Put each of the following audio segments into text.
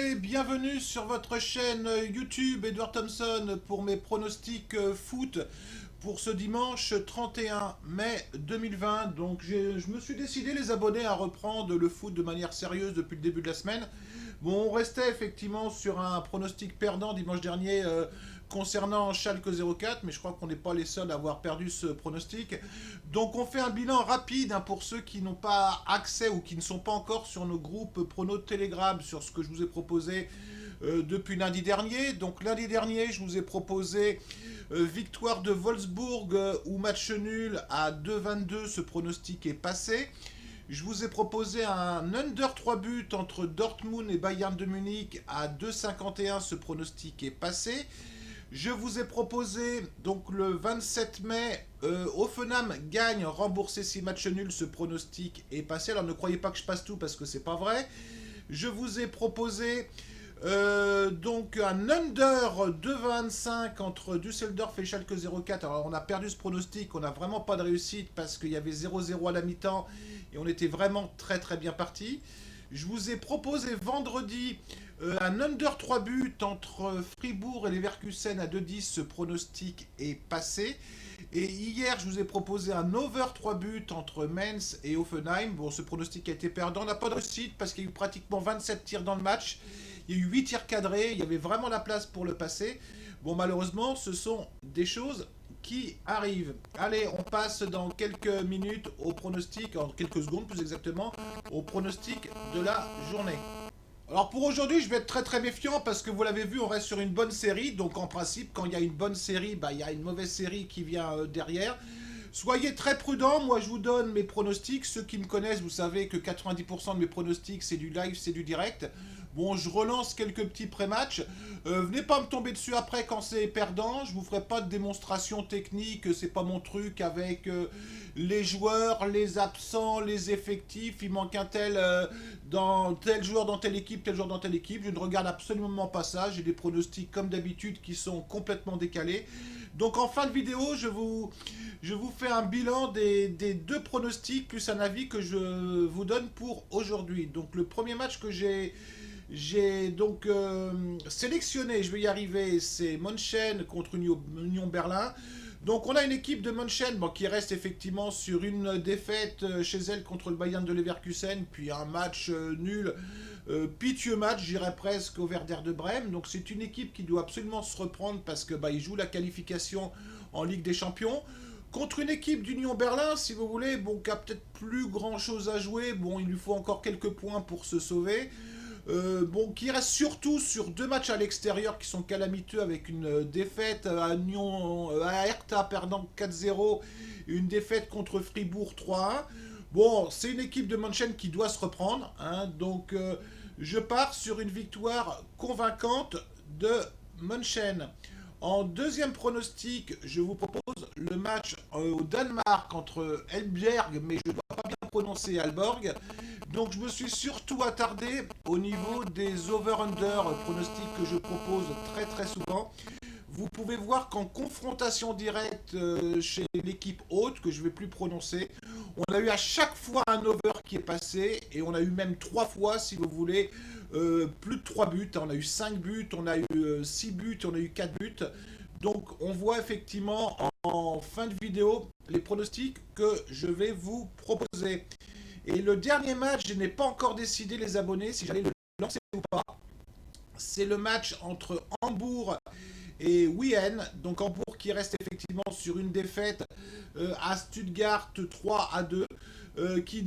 et bienvenue sur votre chaîne YouTube Edward Thompson pour mes pronostics foot pour ce dimanche 31 mai 2020. Donc je me suis décidé les abonnés à reprendre le foot de manière sérieuse depuis le début de la semaine. Bon, on restait effectivement sur un pronostic perdant dimanche dernier concernant Schalke 04, mais je crois qu'on n'est pas les seuls à avoir perdu ce pronostic. Donc on fait un bilan rapide pour ceux qui n'ont pas accès ou qui ne sont pas encore sur nos groupes Prono Telegram sur ce que je vous ai proposé depuis lundi dernier. Donc lundi dernier, je vous ai proposé victoire de Wolfsburg ou match nul à 2,22, ce pronostic est passé. Je vous ai proposé un under 3 buts entre Dortmund et Bayern de Munich à 2,51, ce pronostic est passé. Je vous ai proposé, donc le 27 mai, Hoffenheim gagne, rembourser 6 matchs nuls, ce pronostic est passé. Alors ne croyez pas que je passe tout parce que c'est pas vrai. Je vous ai proposé donc un under 2,25 entre Düsseldorf et Schalke 04. Alors on a perdu ce pronostic, on n'a vraiment pas de réussite parce qu'il y avait 0-0 à la mi-temps et on était vraiment très très bien parti. Je vous ai proposé vendredi un under 3 buts entre Fribourg et Leverkusen à 2,10. Ce pronostic est passé. Et hier, je vous ai proposé un over 3 buts entre Mainz et Hoffenheim. Bon, ce pronostic a été perdant. On n'a pas de réussite parce qu'il y a eu pratiquement 27 tirs dans le match. Il y a eu 8 tirs cadrés. Il y avait vraiment la place pour le passer. Bon, malheureusement, ce sont des choses qui arrivent. Allez, on passe dans quelques minutes au pronostic, en quelques secondes plus exactement, au pronostic de la journée. Alors pour aujourd'hui, je vais être très très méfiant parce que vous l'avez vu, on reste sur une bonne série. Donc en principe, quand il y a une bonne série, il y a une mauvaise série qui vient derrière. Soyez très prudents, moi je vous donne mes pronostics. Ceux qui me connaissent, vous savez que 90% de mes pronostics, c'est du live, c'est du direct. Bon, je relance quelques petits pré-matchs. Venez pas me tomber dessus après quand c'est perdant. Je vous ferai pas de démonstration technique, c'est pas mon truc avec les joueurs, les absents, les effectifs. Il manque un tel dans tel joueur dans telle équipe, tel joueur dans telle équipe. Je ne regarde absolument pas ça. J'ai des pronostics comme d'habitude qui sont complètement décalés. Donc en fin de vidéo, je vous fais un bilan des deux pronostics plus un avis que je vous donne pour aujourd'hui. Donc le premier match que j'ai donc sélectionné, je vais y arriver, c'est München contre Union Berlin. Donc on a une équipe de München qui reste effectivement sur une défaite chez elle contre le Bayern de Leverkusen, puis un match nul, pitié match, j'irais presque au Werder de Brême. Donc c'est une équipe qui doit absolument se reprendre parce que il joue la qualification en Ligue des Champions. Contre une équipe d'Union Berlin, si vous voulez, qui a peut-être plus grand chose à jouer, il lui faut encore quelques points pour se sauver. Qui reste surtout sur deux matchs à l'extérieur qui sont calamiteux avec une défaite à Hertha perdant 4-0, une défaite contre Fribourg 3-1. Bon, c'est une équipe de München qui doit se reprendre, donc je pars sur une victoire convaincante de München. En deuxième pronostic, je vous propose le match au Danemark entre Elbjerg, mais je ne dois pas bien prononcer Alborg. Donc je me suis surtout attardé au niveau des over-under pronostics que je propose très très souvent. Vous pouvez voir qu'en confrontation directe chez l'équipe haute, que je ne vais plus prononcer, on a eu à chaque fois un over qui est passé, et on a eu même 3 fois, si vous voulez, plus de 3 buts. On a eu 5 buts, on a eu 6 buts, on a eu 4 buts. Donc on voit effectivement en fin de vidéo les pronostics que je vais vous proposer. Et le dernier match, je n'ai pas encore décidé les abonnés si j'allais le lancer ou pas. C'est le match entre Hambourg et Wien. Donc Hambourg qui reste effectivement sur une défaite à Stuttgart 3-2. Qui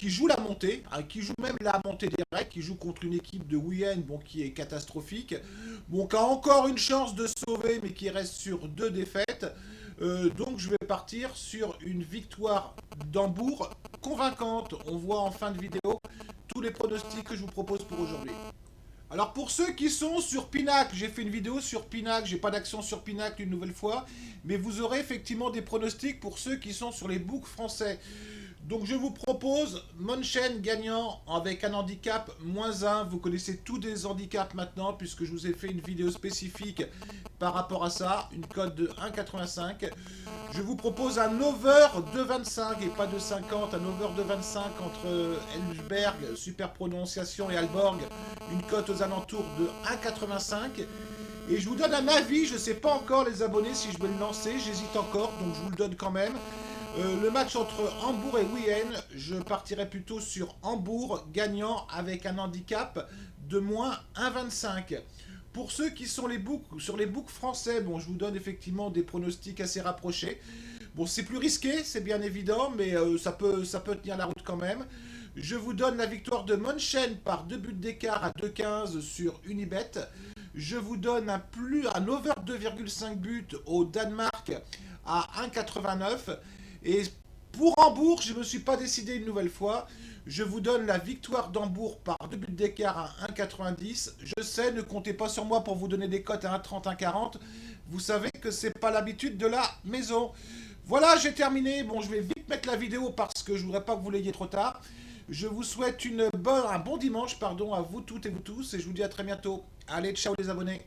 joue la montée, qui joue même la montée directe, qui joue contre une équipe de Wien qui est catastrophique, qui a encore une chance de sauver, mais qui reste sur 2 défaites. Donc je vais partir sur une victoire d'Hambourg convaincante. On voit en fin de vidéo tous les pronostics que je vous propose pour aujourd'hui. Alors pour ceux qui sont sur Pinacle, j'ai fait une vidéo sur Pinacle, j'ai pas d'action sur Pinacle une nouvelle fois, mais vous aurez effectivement des pronostics pour ceux qui sont sur les books français. Donc je vous propose Monchen gagnant avec un handicap -1. Vous connaissez tous des handicaps maintenant puisque je vous ai fait une vidéo spécifique par rapport à ça. Une cote de 1,85. Je vous propose un over de 25 et pas de 50. Un over de 25 entre Elsberg, super prononciation, et Alborg. Une cote aux alentours de 1,85. Et je vous donne un avis. Je ne sais pas encore les abonnés si je vais le lancer. J'hésite encore donc je vous le donne quand même. Le match entre Hambourg et Wien, je partirai plutôt sur Hambourg gagnant avec un handicap de moins 1,25. Pour ceux qui sont sur les books français, bon, je vous donne effectivement des pronostics assez rapprochés. Bon, c'est plus risqué, c'est bien évident, mais ça peut tenir la route quand même. Je vous donne la victoire de Monchen par 2 buts d'écart à 2,15 sur Unibet. Je vous donne un over 2,5 buts au Danemark à 1,89. Et pour Hambourg, je ne me suis pas décidé une nouvelle fois. Je vous donne la victoire d'Hambourg par 2 buts d'écart à 1,90. Je sais, ne comptez pas sur moi pour vous donner des cotes à 1,30, 1,40. Vous savez que c'est pas l'habitude de la maison. Voilà, j'ai terminé. Bon, je vais vite mettre la vidéo parce que je voudrais pas que vous l'ayez trop tard. Je vous souhaite un bon dimanche, pardon, à vous toutes et vous tous. Et je vous dis à très bientôt. Allez, ciao les abonnés.